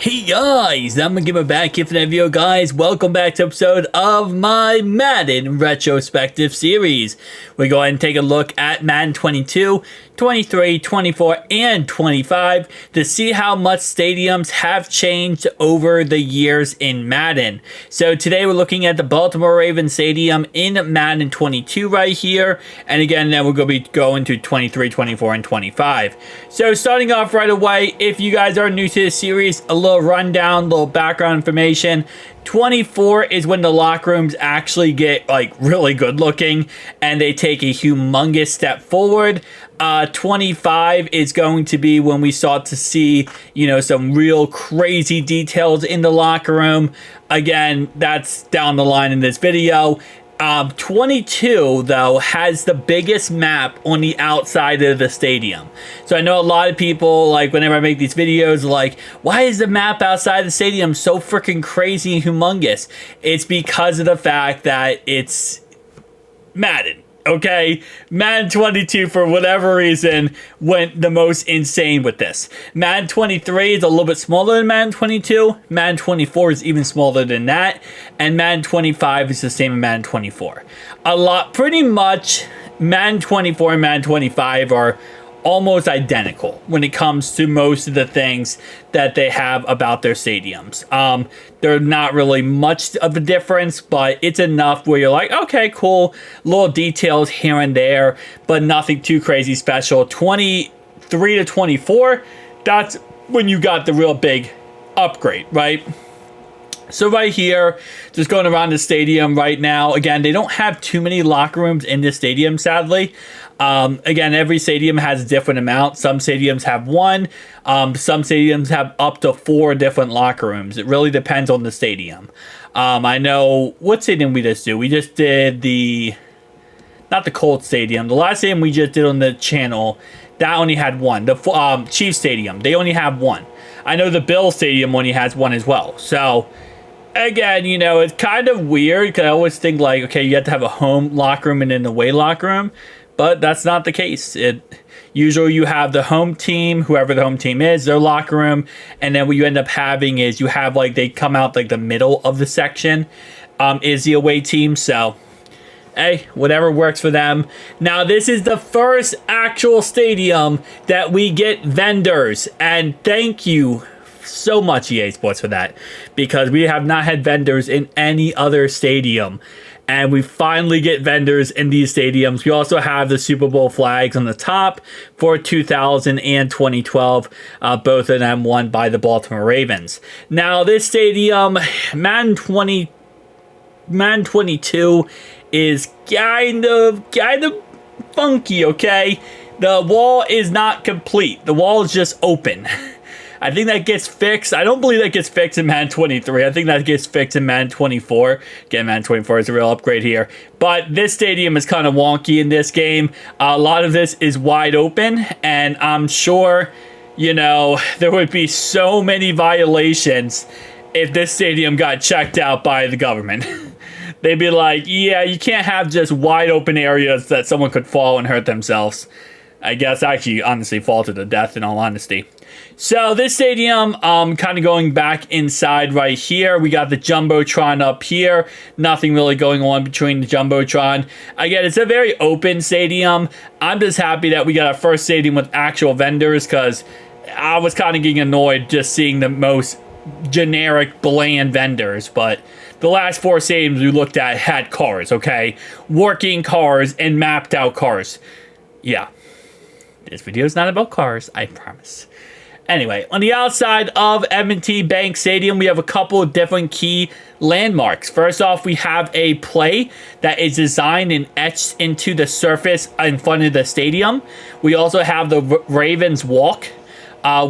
Hey guys, I'm gonna give it back here for that video, guys. Welcome back to episode of my Madden retrospective series. We go ahead and take a look at Madden 22, 23, 24, and 25 to see how much stadiums have changed over the years in Madden. So today we're looking at the Baltimore Ravens Stadium in Madden 22 right here. And again, then we're gonna be going to 23, 24, and 25. So starting off right away, if you guys are new to this series, a little rundown, little background information. 24 is when the locker rooms actually get like really good looking and they take a humongous step forward. 25 is going to be when we start to see, you know, some real crazy details in the locker room. Again, that's down the line in this video. 22 though has the biggest map on the outside of the stadium. So I know a lot of people, like, whenever I make these videos, like, why is the map outside the stadium so freaking crazy and humongous? It's because of the fact that it's Madden. Okay, Madden 22, for whatever reason, went the most insane with this. Madden 23 is a little bit smaller than Madden 22. Madden 24 is even smaller than that. And Madden 25 is the same as Madden 24. Pretty much, Madden 24 and Madden 25 are almost identical when it comes to most of the things that they have about their stadiums. They're not really much of a difference, but it's enough where you're like, okay, cool, little details here and there, but nothing too crazy special. 23 to 24, that's when you got the real big upgrade, right? So right here, just going around the stadium right now, again, they don't have too many locker rooms in this stadium, sadly. Again, every stadium has a different amount. Some stadiums have one. Some stadiums have up to 4 different locker rooms. It really depends on the stadium. I know, what stadium we just do? We just did not the Colts Stadium. The last stadium we just did on the channel, that only had one. The Chiefs Stadium, they only have one. I know the Bills Stadium only has one as well. So, again, you know, it's kind of weird because I always think like, okay, you have to have a home locker room and an away locker room, but that's not the case. Usually you have the home team, whoever the home team is, their locker room, and then what you end up having is you have like, they come out like the middle of the section is the away team. So, hey, whatever works for them. Now, this is the first actual stadium that we get vendors, and thank you so much, EA Sports, for that, because we have not had vendors in any other stadium, and we finally get vendors in these stadiums. We also have the Super Bowl flags on the top for 2000 and 2012, both of them won by the Baltimore Ravens. Now, this stadium, Madden 22 is kind of funky, okay? The wall is not complete. The wall is just open. I think that gets fixed. I don't believe that gets fixed in Madden 23. I think that gets fixed in Madden 24. Again, Madden 24 is a real upgrade here. But this stadium is kind of wonky in this game. A lot of this is wide open, and I'm sure, you know, there would be so many violations if this stadium got checked out by the government. They'd be like, yeah, you can't have just wide open areas that someone could fall and hurt themselves. I guess actually, honestly, fall to the death, in all honesty. So this stadium, kind of going back inside right here, we got the Jumbotron up here. Nothing really going on between the Jumbotron. Again, it's a very open stadium. I'm just happy that we got our first stadium with actual vendors, because I was kind of getting annoyed just seeing the most generic, bland vendors. But the last 4 stadiums we looked at had cars, okay? Working cars and mapped out cars. Yeah. This video is not about cars, I promise. Anyway, on the outside of M&T Bank Stadium, we have a couple of different key landmarks. First off, we have a play that is designed and etched into the surface in front of the stadium. We also have the Ravens Walk,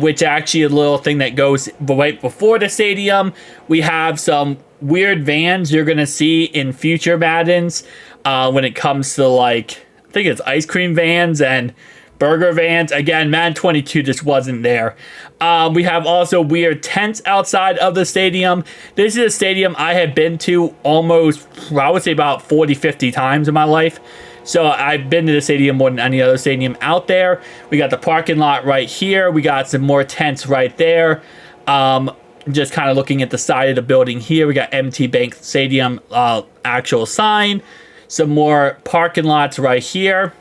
which actually is a little thing that goes right before the stadium. We have some weird vans you're going to see in future Maddens when it comes to, like, I think it's ice cream vans and burger vans. Again, Madden 22 just wasn't there. We have also weird tents outside of the stadium. This is a stadium I have been to almost, I would say, about 40, 50 times in my life. So I've been to the stadium more than any other stadium out there. We got the parking lot right here. We got some more tents right there. just kind of looking at the side of the building here. We got MT Bank Stadium actual sign. Some more parking lots right here.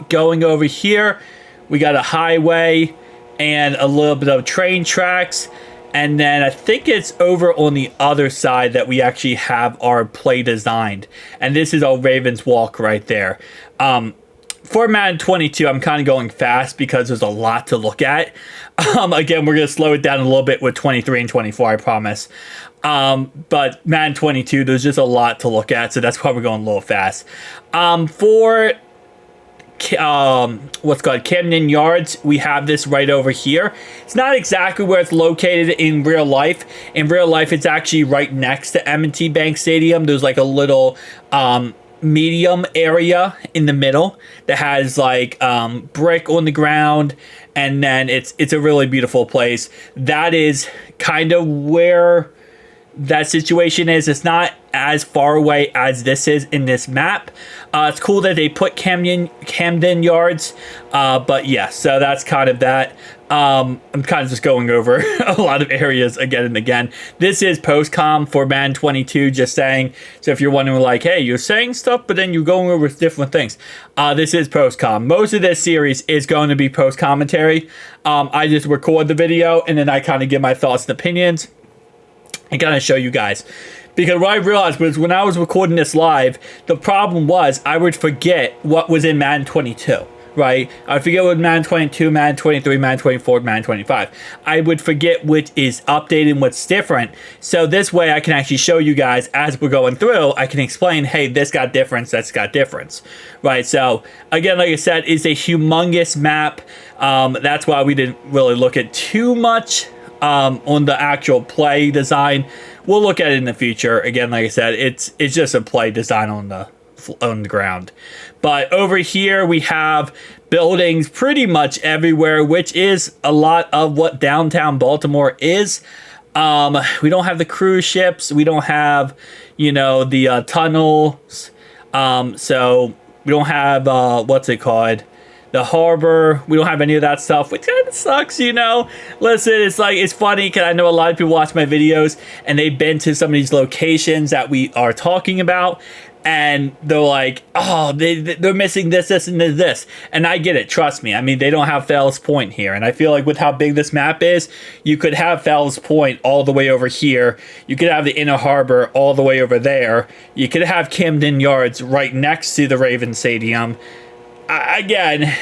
Going over here, we got a highway and a little bit of train tracks. And then I think it's over on the other side that we actually have our play designed. And this is our Ravens Walk right there. For Madden 22, I'm kind of going fast because there's a lot to look at. Again, we're going to slow it down a little bit with 23 and 24, I promise. But Madden 22, there's just a lot to look at, so that's why we're going a little fast. For what's called Camden Yards, we have this right over here. It's not exactly where it's located in real life. In real life, it's actually right next to M&T Bank Stadium. There's like a little medium area in the middle that has like brick on the ground, and then it's a really beautiful place. That is kind of where that situation is. It's not as far away as this is in this map. It's cool that they put Camden Yards, but yeah, so that's kind of that. I'm kind of just going over a lot of areas again and again. This is post-com for Madden 22, just saying. So if you're wondering like, hey, you're saying stuff, but then you're going over different things. This is post-com. Most of this series is going to be post-commentary. I just record the video, and then I kind of give my thoughts and opinions and kind of show you guys. Because what I realized was when I was recording this live, the problem was I would forget what was in Madden 22, right? I would forget what Madden 22, Madden 23, Madden 24, Madden 25. I would forget which is updated and what's different. So this way I can actually show you guys as we're going through. I can explain, hey, this got difference, that's got difference, right? So again, like I said, it's a humongous map. That's why we didn't really look at too much on the actual play design. We'll look at it in the future. Again, like I said, it's just a play design on the ground. But over here we have buildings pretty much everywhere, which is a lot of what downtown Baltimore is. We don't have the cruise ships. We don't have, the tunnels. So we don't have what's it called? The harbor. We don't have any of that stuff, which kind of sucks, Listen, it's funny because I know a lot of people watch my videos and they've been to some of these locations that we are talking about, and they're like, oh, they're missing this, and this. And I get it, trust me. I mean, they don't have Fells Point here, and I feel like with how big this map is, you could have Fells Point all the way over here. You could have the Inner Harbor all the way over there. You could have Camden Yards right next to the Ravens Stadium. Again,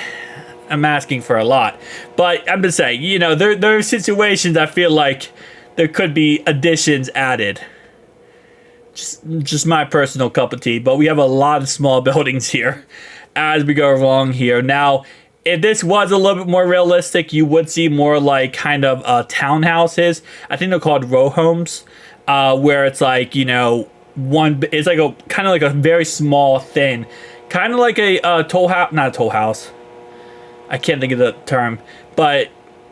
I'm asking for a lot, but I'm just saying, there are situations I feel like there could be additions added. Just my personal cup of tea, but we have a lot of small buildings here as we go along here. Now, if this was a little bit more realistic, you would see more like kind of townhouses. I think they're called row homes, where it's like, it's like a kind of like a very small, thin, kind of like a toll house, not a toll house. I can't think of the term, but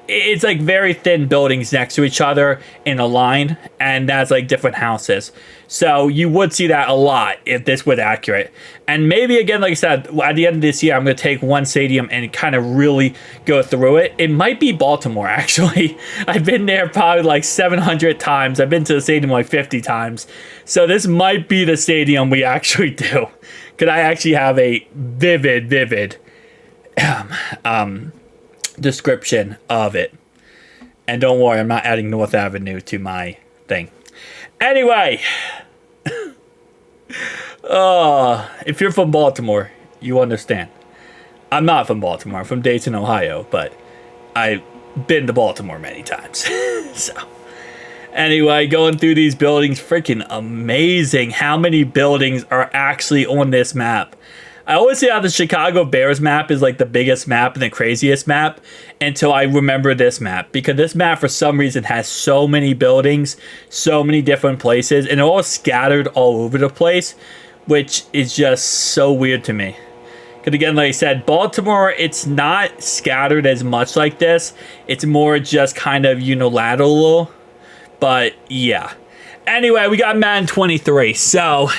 it's like very thin buildings next to each other in a line, and that's like different houses. So you would see that a lot if this was accurate. And maybe again, like I said, at the end of this year, I'm going to take one stadium and kind of really go through it. It might be Baltimore, actually. I've been there probably like 700 times. I've been to the stadium like 50 times. So this might be the stadium we actually do. Because I actually have a vivid description of it. And don't worry, I'm not adding North Avenue to my thing. Anyway, if you're from Baltimore, you understand. I'm not from Baltimore. I'm from Dayton, Ohio, but I've been to Baltimore many times. So, anyway, going through these buildings, freaking amazing how many buildings are actually on this map. I always say how the Chicago Bears map is like the biggest map and the craziest map until I remember this map, because this map for some reason has so many buildings, so many different places, and they're all scattered all over the place, which is just so weird to me. Because again, like I said, Baltimore, it's not scattered as much like this. It's more just kind of unilateral, but yeah. Anyway, we got Madden 23, so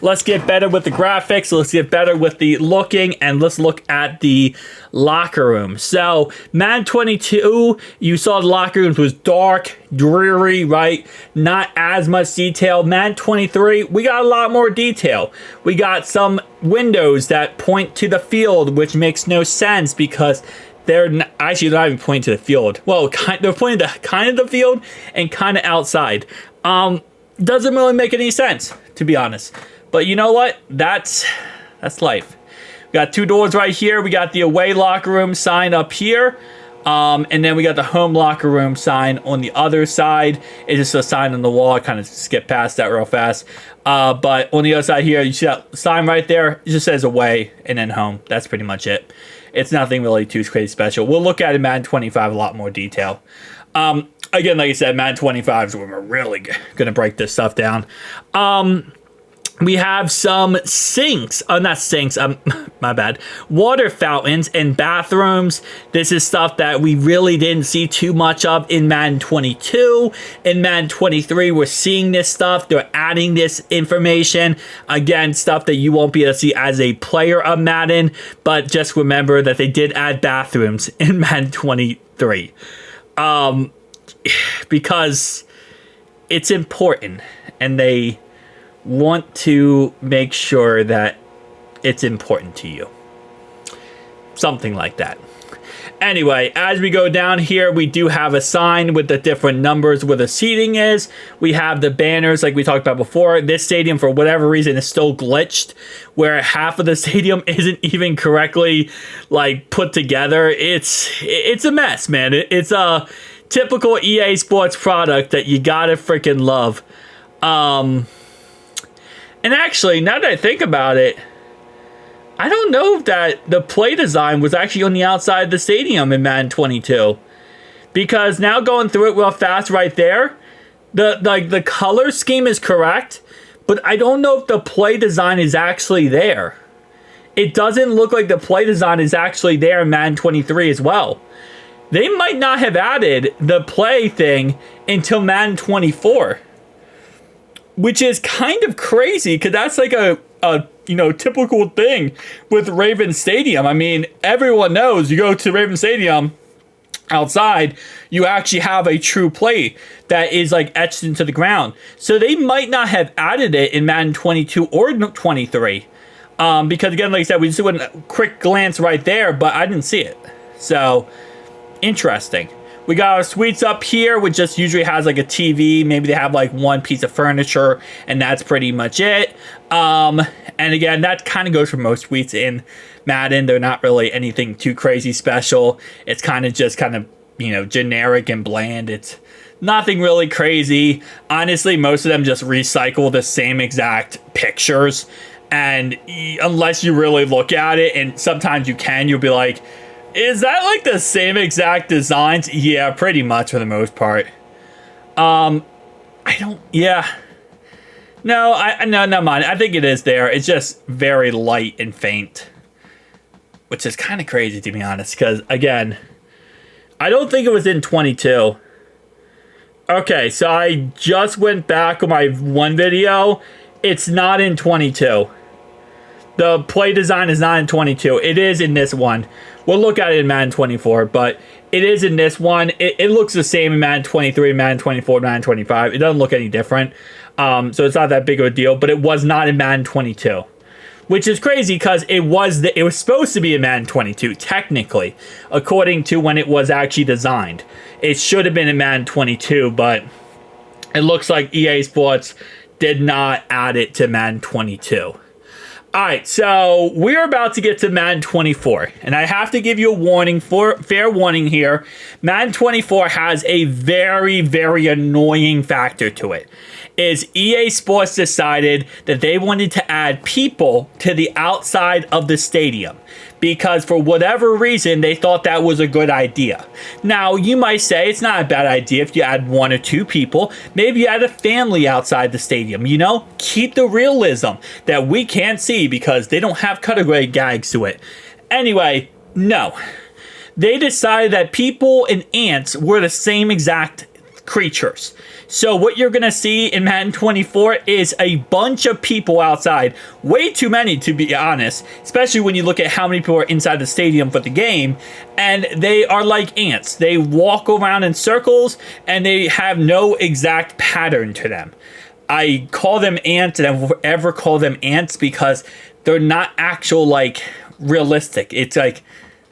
let's get better with the graphics, let's get better with the looking, and let's look at the locker room. So, Madden 22, you saw the locker rooms was dark, dreary, right? Not as much detail. Madden 23, we got a lot more detail. We got some windows that point to the field, which makes no sense because they're not even pointing to the field. Well, they're pointing to kind of the field and kind of outside. Doesn't really make any sense, to be honest. But you know what? That's life. We got 2 doors right here. We got the away locker room sign up here. And then we got the home locker room sign on the other side. It's just a sign on the wall. I kind of skip past that real fast. But on the other side here, you see that sign right there. It just says away and then home. That's pretty much it. It's nothing really too crazy special. We'll look at it in Madden 25 a lot more detail. Again, like I said, Madden 25 is when we're really going to break this stuff down. We have some sinks. Oh, not sinks. My bad. Water fountains and bathrooms. This is stuff that we really didn't see too much of in Madden 22. In Madden 23, we're seeing this stuff. They're adding this information. Again, stuff that you won't be able to see as a player of Madden. But just remember that they did add bathrooms in Madden 23. Because it's important. And they want to make sure that it's important to you. Something like that. Anyway, as we go down here, we do have a sign with the different numbers where the seating is. We have the banners like we talked about before. This stadium, for whatever reason, is still glitched, where half of the stadium isn't even correctly like put together. It's a mess, man. It's a typical EA Sports product that you gotta freaking love. And actually, now that I think about it, I don't know if that the play design was actually on the outside of the stadium in Madden 22. Because now going through it real fast right there, the color scheme is correct, but I don't know if the play design is actually there. It doesn't look like the play design is actually there in Madden 23 as well. They might not have added the play thing until Madden 24. Which is kind of crazy, because that's like a typical thing with Raven Stadium. I mean, everyone knows you go to Raven Stadium outside, you actually have a true play that is like etched into the ground. So they might not have added it in Madden 22 or 23. Because again, like I said, we just went a quick glance right there, but I didn't see it. So, interesting. We got our suites up here, which just usually has like a TV. Maybe they have like one piece of furniture, and that's pretty much it. And again, that kind of goes for most suites in Madden. They're not really anything too crazy special. It's kind of generic and bland. It's nothing really crazy. Honestly, most of them just recycle the same exact pictures. And unless you really look at it, and sometimes you'll be like, is that like the same exact designs? Yeah, pretty much for the most part. No, never mind. I think it is there. It's just very light and faint. Which is kind of crazy, to be honest. Because, again, I don't think it was in 22. Okay, so I just went back on my one video. It's not in 22. The play design is not in 22. It is in this one. We'll look at it in Madden 24, but it is in this one. It looks the same in Madden 23, Madden 24, Madden 25. It doesn't look any different. So it's not that big of a deal, but it was not in Madden 22. Which is crazy because it was supposed to be in Madden 22, technically, according to when it was actually designed. It should have been in Madden 22, but it looks like EA Sports did not add it to Madden 22. Alright, so we're about to get to Madden 24, and I have to give you a fair warning here. Madden 24 has a very, very annoying factor to it. Is EA Sports decided that they wanted to add people to the outside of the stadium. Because for whatever reason, they thought that was a good idea. Now, you might say it's not a bad idea if you add 1 or 2 people. Maybe you add a family outside the stadium, Keep the realism that we can't see because they don't have cutaway gags to it. Anyway, no. They decided that people and ants were the same exact creatures. So what you're going to see in Madden 24 is a bunch of people outside. Way too many, to be honest, especially when you look at how many people are inside the stadium for the game. And they are like ants. They walk around in circles, and they have no exact pattern to them. I call them ants, and I will forever call them ants because they're not actual, like, realistic. It's like,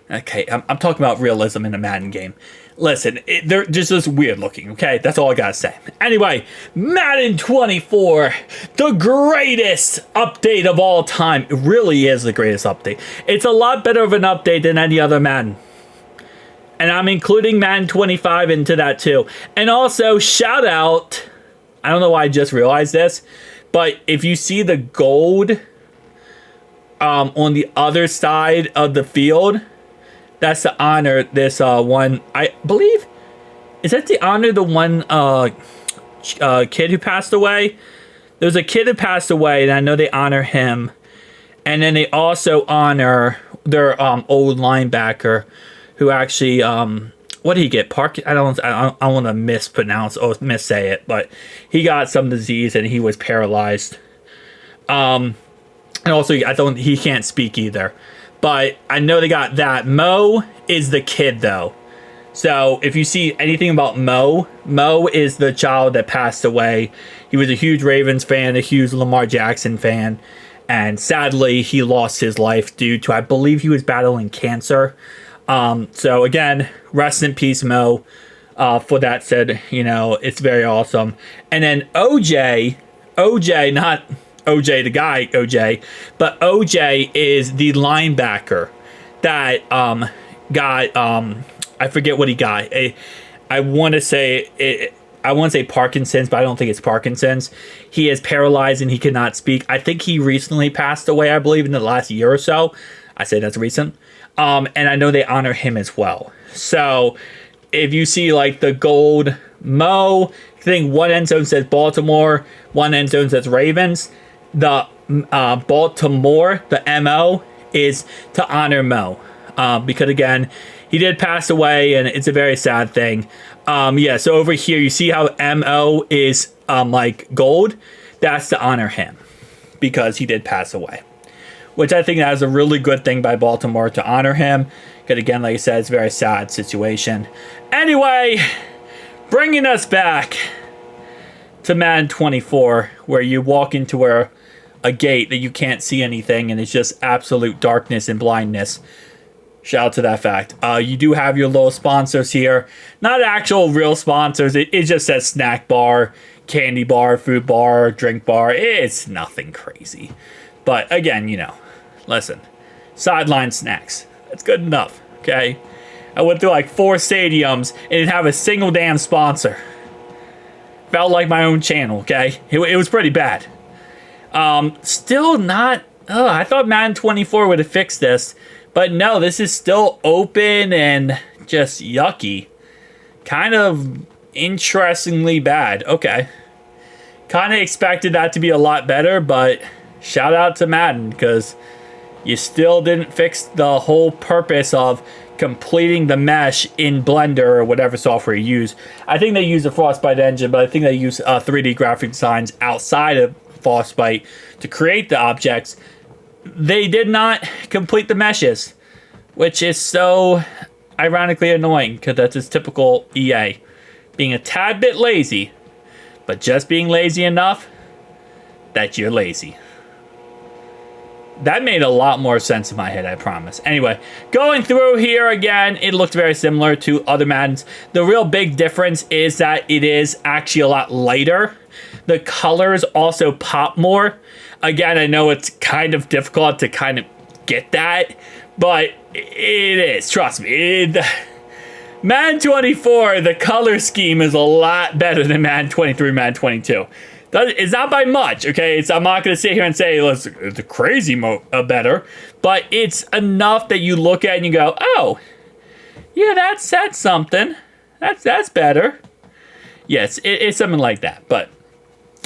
okay, I'm talking about realism in a Madden game. Listen, they're just this weird looking, okay? That's all I gotta say. Anyway, Madden 24, the greatest update of all time. It really is the greatest update. It's a lot better of an update than any other Madden. And I'm including Madden 25 into that too. And also, shout out, I don't know why I just realized this, but if you see the gold on the other side of the field, that's to honor this one, I believe. Is that to honor the one kid who passed away? There's a kid who passed away, and I know they honor him. And then they also honor their old linebacker who actually, what did he get? I don't want to mispronounce or missay it, but he got some disease and he was paralyzed. And also, he can't speak either. But I know they got that. Mo is the kid, though. So if you see anything about Mo is the child that passed away. He was a huge Ravens fan, a huge Lamar Jackson fan. And sadly, he lost his life due to, I believe he was battling cancer. So again, rest in peace, Mo. For that said, it's very awesome. And then OJ, not OJ the guy, OJ, but OJ is the linebacker that got I forget what he got. I want to say Parkinson's, but I don't think it's Parkinson's. He is paralyzed and he cannot speak. I think he recently passed away, I believe, in the last year or so. I say that's recent. And I know they honor him as well. So if you see like the gold Mo thing, one end zone says Baltimore, one end zone says Ravens. The Baltimore, the MO, is to honor Mo. Because again, he did pass away and it's a very sad thing. So over here you see how MO is like gold. That's to honor him because he did pass away. Which I think that is a really good thing by Baltimore to honor him. Because again, like I said, it's a very sad situation. Anyway, bringing us back to Madden 24, where you walk into a gate that you can't see anything and it's just absolute darkness and blindness. Shout out to that fact. You do have your little sponsors here. Not actual real sponsors. It just says snack bar, candy bar, food bar, drink bar. It's nothing crazy. But again, listen, sideline snacks. That's good enough, okay? I went through like 4 stadiums and didn't have a single damn sponsor. Felt like my own channel, okay? It was pretty bad. Still not... I thought Madden 24 would have fixed this. But no, this is still open and just yucky. Kind of interestingly bad. Okay. Kind of expected that to be a lot better, but shout out to Madden because you still didn't fix the whole purpose of completing the mesh in Blender or whatever software you use. I think they use the Frostbite engine, but I think they use 3D graphic designs outside of Frostbite to create the objects. They did not complete the meshes, which is so ironically annoying because that's just typical EA. Being a tad bit lazy, but just being lazy enough that you're lazy. That made a lot more sense in my head, I promise. Anyway, going through here again, it looked very similar to other Maddens. The real big difference is that it is actually a lot lighter. The colors also pop more. Again, I know it's kind of difficult to kind of get that, but it is. Trust me. Madden 24, the color scheme is a lot better than Madden 23, Madden 22. It's not by much, okay? I'm not going to sit here and say it's crazy better, but it's enough that you look at and you go, oh, yeah, that's something. That's better. Yes, it's something like that. But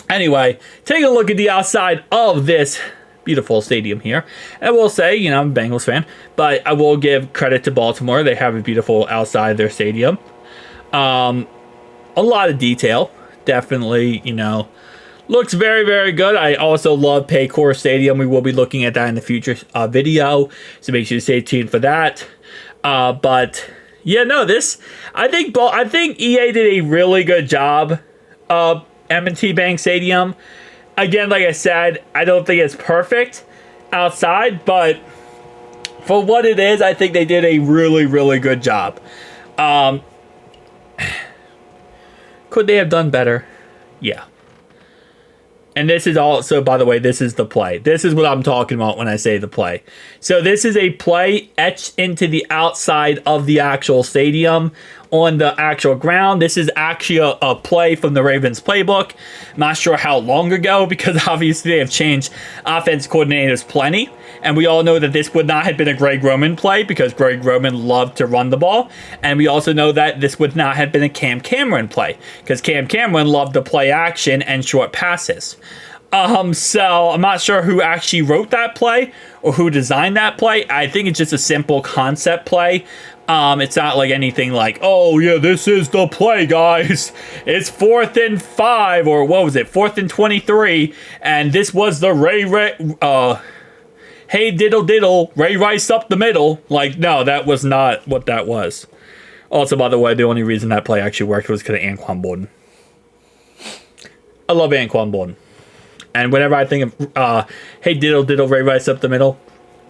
anyway, take a look at the outside of this beautiful stadium here. And I will say, I'm a Bengals fan, but I will give credit to Baltimore. They have a beautiful outside of their stadium. a lot of detail. Definitely, looks very, very good. I also love Paycor Stadium. We will be looking at that in the future video, so make sure to stay tuned for that. But yeah, no, I think EA did a really good job of M&T Bank Stadium. Again, like I said, I don't think it's perfect outside, but for what it is, I think they did a really, really good job. Could they have done better? Yeah. And this is also, by the way, this is the play. This is what I'm talking about when I say the play. So this is a play etched into the outside of the actual stadium on the actual ground. This is actually a play from the Ravens playbook. I'm not sure how long ago, because obviously they have changed offense coordinators plenty. And we all know that this would not have been a Greg Roman play, because Greg Roman loved to run the ball. And we also know that this would not have been a Cam Cameron play, because Cam Cameron loved to play action and short passes. So I'm not sure who actually wrote that play or who designed that play. I think it's just a simple concept play. It's not like anything like, oh yeah, this is the play, guys. It's 4th and 5, or what was it, 4th and 23, and this was the hey diddle diddle, Ray Rice up the middle. Like, no, that was not what that was. Also, by the way, the only reason that play actually worked was because of Anquan Boldin. I love Anquan Boldin. And whenever I think of, hey diddle diddle, Ray Rice up the middle,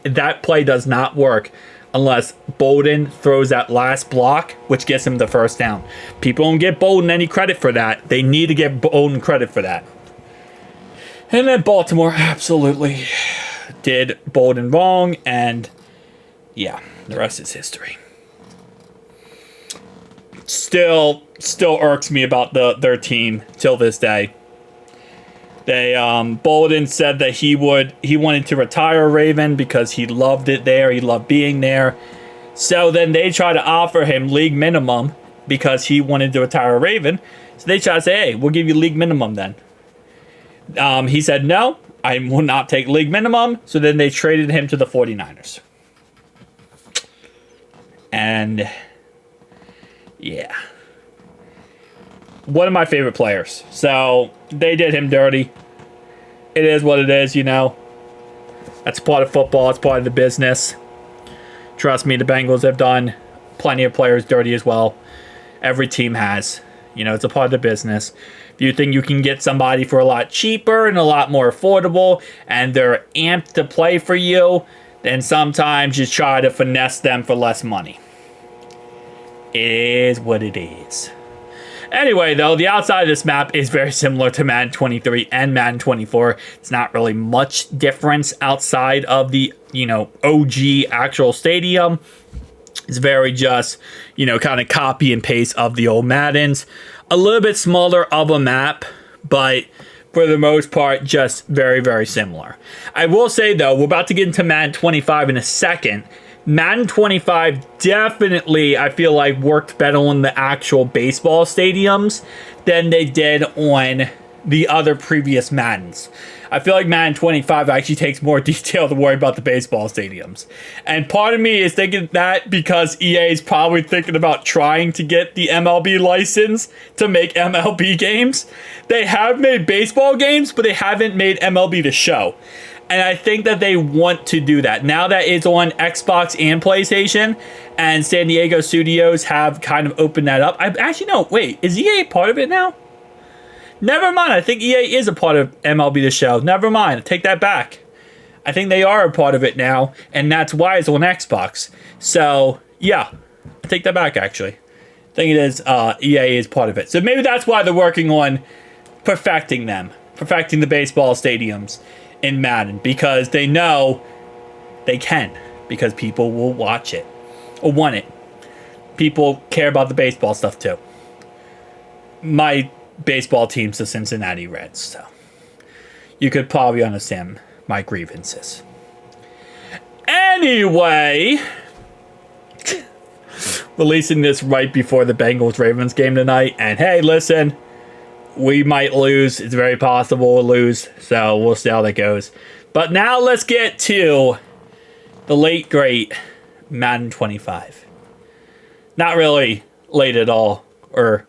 that play does not work unless Bolden throws that last block, which gets him the first down. People don't get Bolden any credit for that. They need to get Bolden credit for that. And then Baltimore absolutely did Bolden wrong, and yeah, the rest is history. Still irks me about their team till this day. They Bolden said that he wanted to retire Raven because he loved it there. He loved being there. So then they try to offer him league minimum because he wanted to retire Raven. So they try to say, hey, we'll give you league minimum then. He said, no, I will not take league minimum. So then they traded him to the 49ers. And yeah. One of my favorite players. So they did him dirty. It is what it is, That's part of football. It's part of the business. Trust me, the Bengals have done plenty of players dirty as well. Every team has. It's a part of the business. If you think you can get somebody for a lot cheaper and a lot more affordable, and they're amped to play for you, then sometimes you try to finesse them for less money. It is what it is. Anyway, though, the outside of this map is very similar to Madden 23 and Madden 24. It's not really much difference outside of the, OG actual stadium. It's very just, kind of copy and paste of the old Maddens. A little bit smaller of a map, but for the most part, just very, very similar. I will say, though, we're about to get into Madden 25 in a second. Madden 25 definitely, I feel like, worked better on the actual baseball stadiums than they did on the other previous Maddens. I feel like Madden 25 actually takes more detail to worry about the baseball stadiums. And part of me is thinking that because EA is probably thinking about trying to get the MLB license to make MLB games. They have made baseball games, but they haven't made MLB The Show. And I think that they want to do that. Now that it's on Xbox and PlayStation, and San Diego Studios have kind of opened that up. I actually, no, wait, is EA part of it now? Never mind, I think EA is a part of MLB The Show. Never mind, take that back. I think they are a part of it now, and that's why it's on Xbox. So, yeah, I take that back, actually. I think it is, EA is part of it. So maybe that's why they're working on perfecting the baseball stadiums in Madden, because they know they can, because people will watch it or want it. People care about the baseball stuff too. My baseball team's the Cincinnati Reds, so you could probably understand my grievances. Anyway, releasing this right before the Bengals-Ravens game tonight, and hey, listen, we might lose. It's very possible we'll lose, so we'll see how that goes. But now let's get to the late, great Madden 25. Not really late at all, or,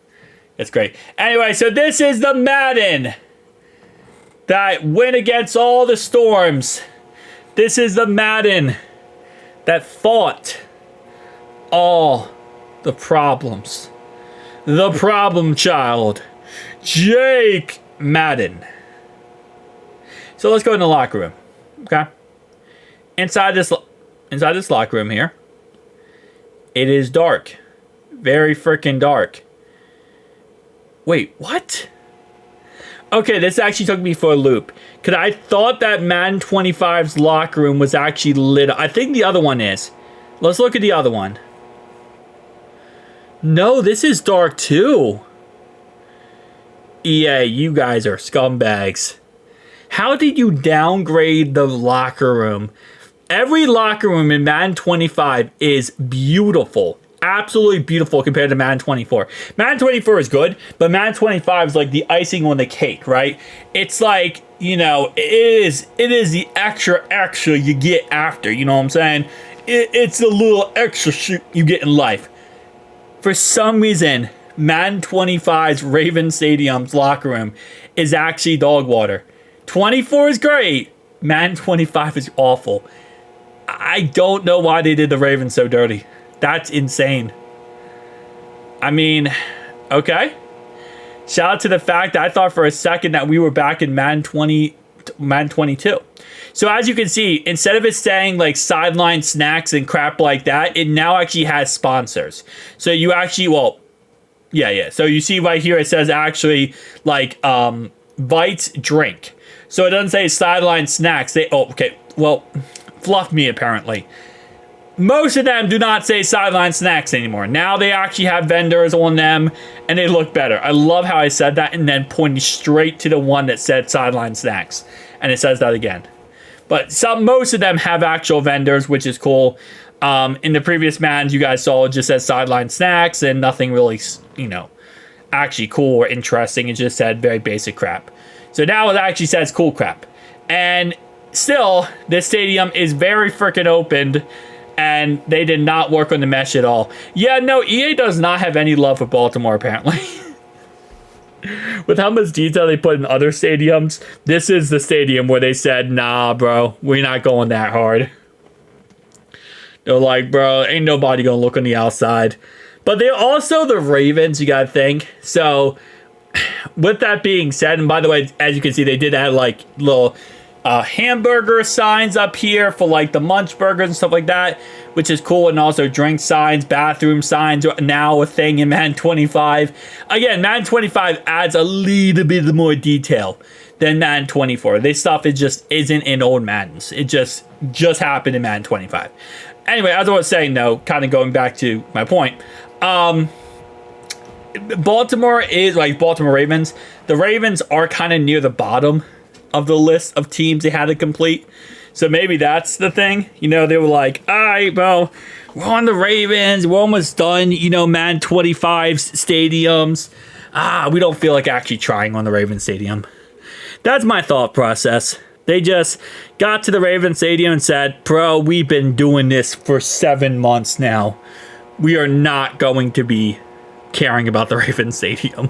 It's great. Anyway, so this is the Madden that went against all the storms. This is the Madden that fought all the problems. The problem child, Jake Madden. So let's go in the locker room. Okay. Inside this locker room here, it is dark. Very freaking dark. Wait, what? Okay, this actually took me for a loop. Because I thought that Madden 25's locker room was actually lit up. I think the other one is. Let's look at the other one. No, this is dark too. EA, you guys are scumbags. How did you downgrade the locker room? Every locker room in Madden 25 is beautiful. Absolutely beautiful compared to Madden 24. Madden 24 is good, but Madden 25 is like the icing on the cake, right? It's like, you know, it is the extra you get after, you know what I'm saying? It's a little extra shit you get in life. For some reason, Madden 25's Raven Stadium's locker room is actually dog water. 24 is great. Madden 25 is awful. I don't know why they did the Ravens so dirty. That's insane. I mean, okay. Shout out to the fact that I thought for a second that we were back in Madden 22. So as you can see, instead of it saying like sideline snacks and crap like that, it now actually has sponsors. So you actually, well, yeah. So you see right here, it says actually like Bites drink. So it doesn't say sideline snacks. Fluff me apparently. Most of them do not say sideline snacks anymore. Now they actually have vendors on them and they look better. I love how I said that and then pointed straight to the one that said sideline snacks. And it says that again. But most of them have actual vendors, which is cool. In the previous Maddens you guys saw, it just says sideline snacks and nothing really, you know, actually cool or interesting. It just said very basic crap. So now it actually says cool crap. And still, this stadium is very freaking opened. And they did not work on the mesh at all. Yeah, no, EA does not have any love for Baltimore, apparently. With how much detail they put in other stadiums, this is the stadium where they said, nah, bro, we're not going that hard. They're like, bro, ain't nobody gonna look on the outside. But they're also the Ravens, you gotta think. So, with that being said, and by the way, as you can see, they did add like little hamburger signs up here for like the munch burgers and stuff like that, which is cool. And also drink signs, bathroom signs are now a thing in Madden 25. Again, Madden 25 adds a little bit more detail than Madden 24. This stuff just isn't in old Maddens. It just happened in Madden 25. Anyway, as I was saying though, kind of going back to my point, Baltimore is like Baltimore Ravens. The Ravens are kind of near the bottom of the list of teams they had to complete. So maybe that's the thing. You know, they were like, all right, well, we're on the Ravens. We're almost done, you know, Madden 25's stadiums. We don't feel like actually trying on the Ravens stadium. That's my thought process. They just got to the Ravens stadium and said, bro, we've been doing this for 7 months now. We are not going to be caring about the Ravens stadium.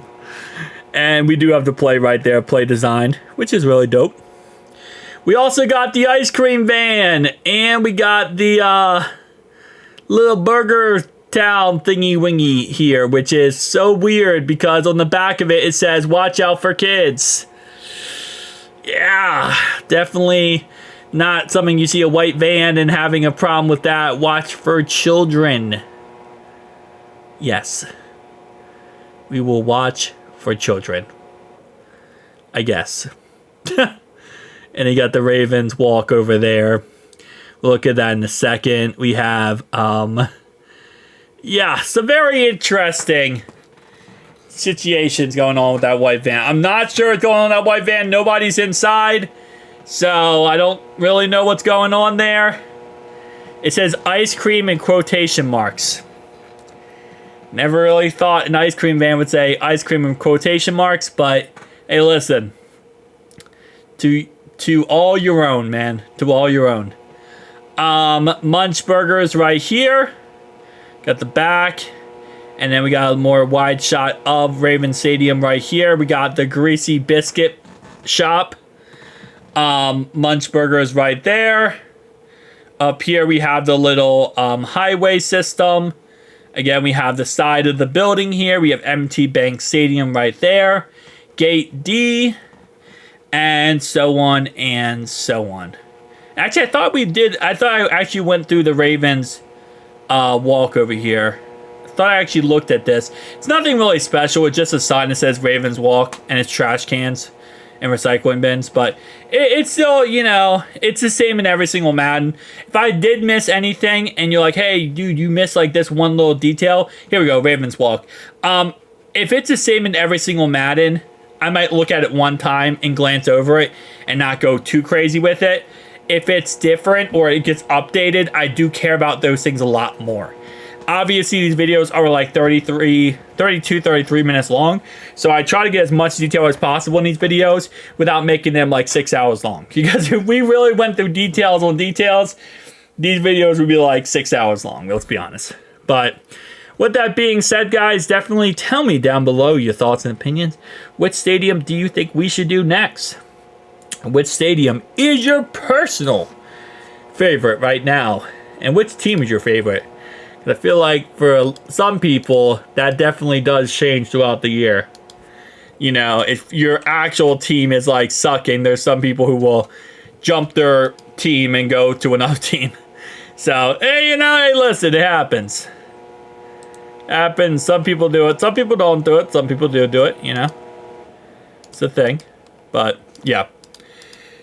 And we do have the play right there, play design, which is really dope. We also got the ice cream van, and we got the little burger town thingy-wingy here, which is so weird because on the back of it, it says, watch out for kids. Yeah, definitely not something you see a white van and having a problem with that. Watch for children. Yes. We will watch for children, I guess. And you got the Ravens walk over there. We'll look at that in a second. We have yeah, some very interesting situations going on with that white van. I'm not sure what's going on with that white van. Nobody's inside, so I don't really know what's going on there. It says ice cream in quotation marks. Never really thought an ice cream van would say ice cream in quotation marks, but hey, listen. To all your own, man. To all your own. Munch burgers right here. Got the back. And then we got a more wide shot of Ravens Stadium right here. We got the Greasy Biscuit Shop. Munchburgers right there. Up here we have the little highway system. Again, we have the side of the building here. We have MT Bank Stadium right there. Gate D. And so on and so on. Actually, I thought I actually went through the Ravens walk over here. I thought I actually looked at this. It's nothing really special. It's just a sign that says Ravens Walk, and it's trash cans and recycling bins. But it's still, you know, it's the same in every single Madden. If I did miss anything, and you're like, hey, dude, you missed like this one little detail. Here we go, Ravens Walk. If it's the same in every single Madden, I might look at it one time and glance over it and not go too crazy with it. If it's different or it gets updated, I do care about those things a lot more. Obviously, these videos are like 32, 33 minutes long. So I try to get as much detail as possible in these videos without making them like 6 hours long. Because if we really went through details on details, these videos would be like 6 hours long, let's be honest. But with that being said, guys, definitely tell me down below your thoughts and opinions. Which stadium do you think we should do next? Which stadium is your personal favorite right now? And which team is your favorite? I feel like for some people, that definitely does change throughout the year. You know, if your actual team is like sucking, there's some people who will jump their team and go to another team. So, hey, you know, hey, listen, it happens. Happens. Some people do it. Some people don't do it. Some people do it, you know. It's a thing. But, yeah.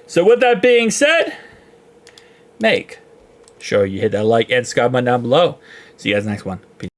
So, with that being said, make sure you hit that like and subscribe button down below. See you guys next one. Peace.